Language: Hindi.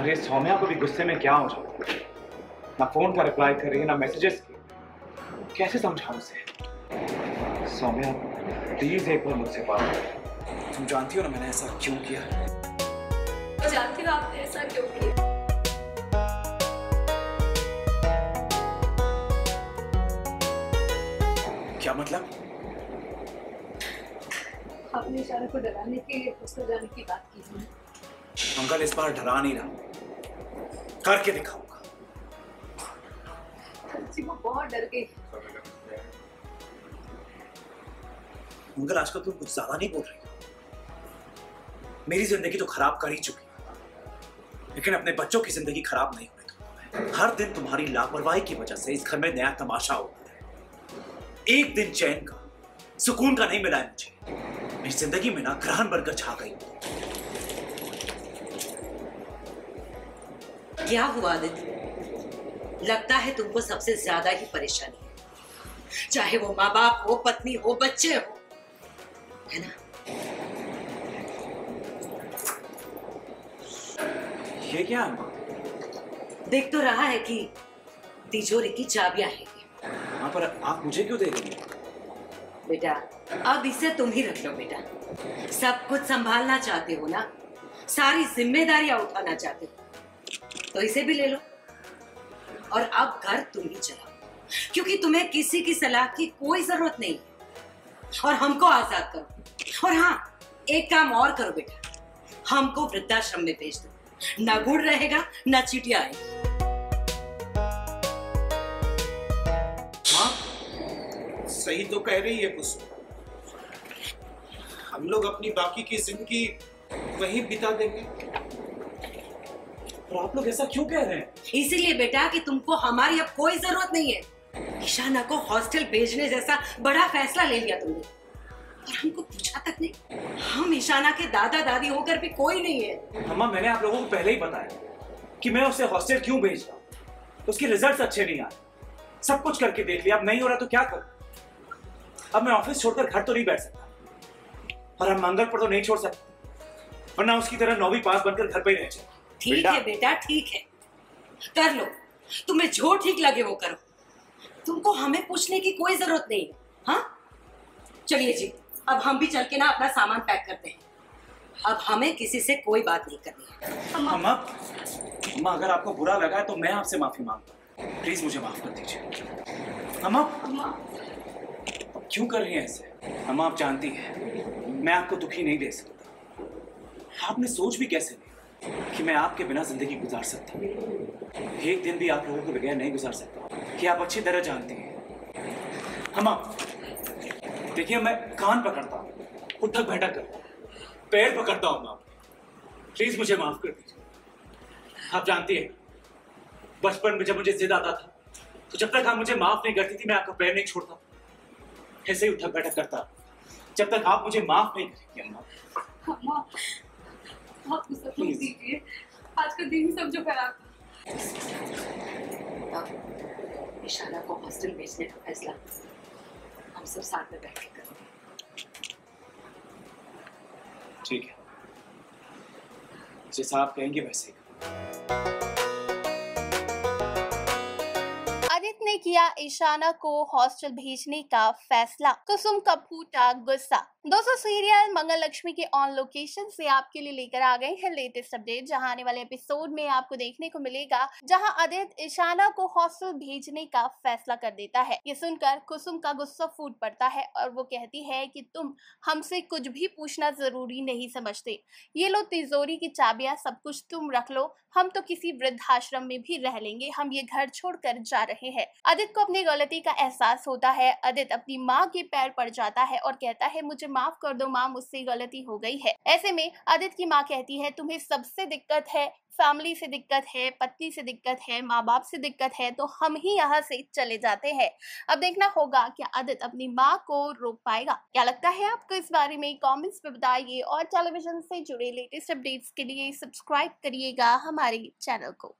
अरे सौम्या को भी गुस्से में क्या हो जाता, ना फोन का रिप्लाई कर रही है ना मैसेजेस की। कैसे समझाऊं उसे? सौम्या प्लीज एक बार मुझसे बात करो। तुम जानती हो ना मैंने ऐसा क्यों किया। जानती हो आपने ऐसा क्यों किया? क्या मतलब? आपने इशारा को डराने के लिए हॉस्टल जाने की बात की थी। अंकल इस बार डरा नहीं रहा, करके दिखाऊंगा। सच्ची वो बहुत डर गई। अंकल आजकल तुम कुछ ज्यादा नहीं बोल रही हो। मेरी जिंदगी तो खराब कर ही चुकी, लेकिन अपने बच्चों की जिंदगी खराब नहीं होने दूंगा। हर दिन तुम्हारी लापरवाही की वजह से इस घर में नया तमाशा होता है। एक दिन चैन का, सुकून का नहीं मिला है मुझे। मेरी जिंदगी में ना ग्रहण बनकर छा गई। क्या हुआ आदित्य? लगता है तुमको सबसे ज्यादा ही परेशानी है, चाहे वो माँ बाप हो, पत्नी हो, बच्चे हो, है ना? ये क्या है? देख तो रहा है कि तिजोरी की चाबियां हैं। हाँ, पर आप मुझे क्यों दे रही हैं? बेटा अब इसे तुम ही रख लो बेटा। सब कुछ संभालना चाहते हो ना, सारी जिम्मेदारियां उठाना चाहते हो, तो इसे भी ले लो और अब घर तुम ही चलाओ, क्योंकि तुम्हें किसी की सलाह की कोई जरूरत नहीं है। और हमको आजाद करो। और हाँ, एक काम और करो बेटा, हमको वृद्धाश्रम में भेज दो। ना गुड़ रहेगा ना चीटियां आएगी। सही तो कह रही है कुसुम। हम लोग अपनी बाकी की जिंदगी वहीं बिता देंगे। और आप लोग ऐसा क्यों कह रहे हैं? इसीलिए बेटा कि तुमको हमारी अब कोई जरूरत नहीं है। ईशाना को हॉस्टल भेजने जैसा बड़ा फैसला ले लिया तुमने, और हमको पूछा तक नहीं। हम ईशाना के दादा दादी होकर भी कोई नहीं है। अम्मा, मैंने आप लोगों को पहले ही बताया कि मैं उसे हॉस्टल क्यों भेज रहा हूँ। उसके रिजल्ट्स अच्छे नहीं आए, सब कुछ करके देख लिया, अब नहीं हो रहा तो क्या करूं? अब मैं ऑफिस छोड़कर घर तो नहीं बैठ सकता, और हम मंगल पर तो नहीं छोड़ सकते, वरना उसकी तरह 9वीं पास बनकर घर पे ही रह जाए। ठीक है बेटा, ठीक है, कर लो। तुम्हें जो ठीक लगे वो करो। तुमको हमें पूछने की कोई जरूरत नहीं है। हाँ चलिए जी, अब हम भी चल के ना अपना सामान पैक करते हैं। अब हमें किसी से कोई बात नहीं करनी है। अम्मा, अगर आपको बुरा लगा है तो मैं आपसे माफी मांगता हूँ। प्लीज मुझे माफ कर दीजिए। अम्मा क्यों कर रही हैं ऐसे? अम्मा, आप जानती हैं मैं आपको दुखी नहीं दे सकता। आपने सोच भी कैसे ली कि मैं आपके बिना जिंदगी गुजार सकता हूँ? एक दिन भी आप लोगों के बगैर नहीं गुजार सकता, कि आप अच्छी तरह जानती हैं। अम्मा देखिए, मैं कान पकड़ता हूँ, उठक बैठक करता हूँ, पैर पकड़ता हूँ। अम्मा प्लीज मुझे माफ कर दीजिए। आप जानती हैं बचपन में जब मुझे जिद आता था, तो जब तक आप मुझे माफ नहीं करती थी मैं आपका पैर नहीं छोड़ता, ऐसे ही उठक बैठक करता जब तक आप मुझे माफ नहीं करेंगी। अम्मा आप गुस्सा मत कीजिए, आज का दिन ही समझो खराब। ईशाना को हॉस्टल भेजने का फैसला हम सब साथ में बैठ के करेंगे। ठीक है, जैसा आप कहेंगे वैसे ही। आदित्य ने किया ईशाना को हॉस्टल भेजने का फैसला, कुसुम का फूटा गुस्सा। दोस्तों, सीरियल मंगल लक्ष्मी के ऑन लोकेशन से आपके लिए लेकर आ गए हैं लेटेस्ट अपडेट, जहां आने वाले एपिसोड में आपको देखने को मिलेगा जहां आदित्य ईशाना को हॉस्टल भेजने का फैसला कर देता है। ये सुनकर कुसुम का गुस्सा फूट पड़ता है और वो कहती है कि तुम हमसे कुछ भी पूछना जरूरी नहीं समझते। ये लो तिजोरी की चाबियां, सब कुछ तुम रख लो, हम तो किसी वृद्धाश्रम में भी रह लेंगे, हम ये घर छोड़कर जा रहे हैं। आदित्य को अपनी गलती का एहसास होता है। आदित्य अपनी माँ के पैर पड़ जाता है और कहता है मुझे माफ कर दो माँ, मुझसे गलती हो गई है। ऐसे में आदित्य की माँ कहती है तुम्हें सबसे दिक्कत है, फैमिली से दिक्कत है, पत्नी से दिक्कत है, माँ बाप से दिक्कत है, तो हम ही यहाँ से चले जाते हैं। अब देखना होगा कि आदित्य अपनी माँ को रोक पाएगा। क्या लगता है आपको इस बारे में? कमेंट्स में बताइए और टेलीविजन से जुड़े लेटेस्ट अपडेट्स के लिए सब्सक्राइब करिएगा हमारे चैनल को।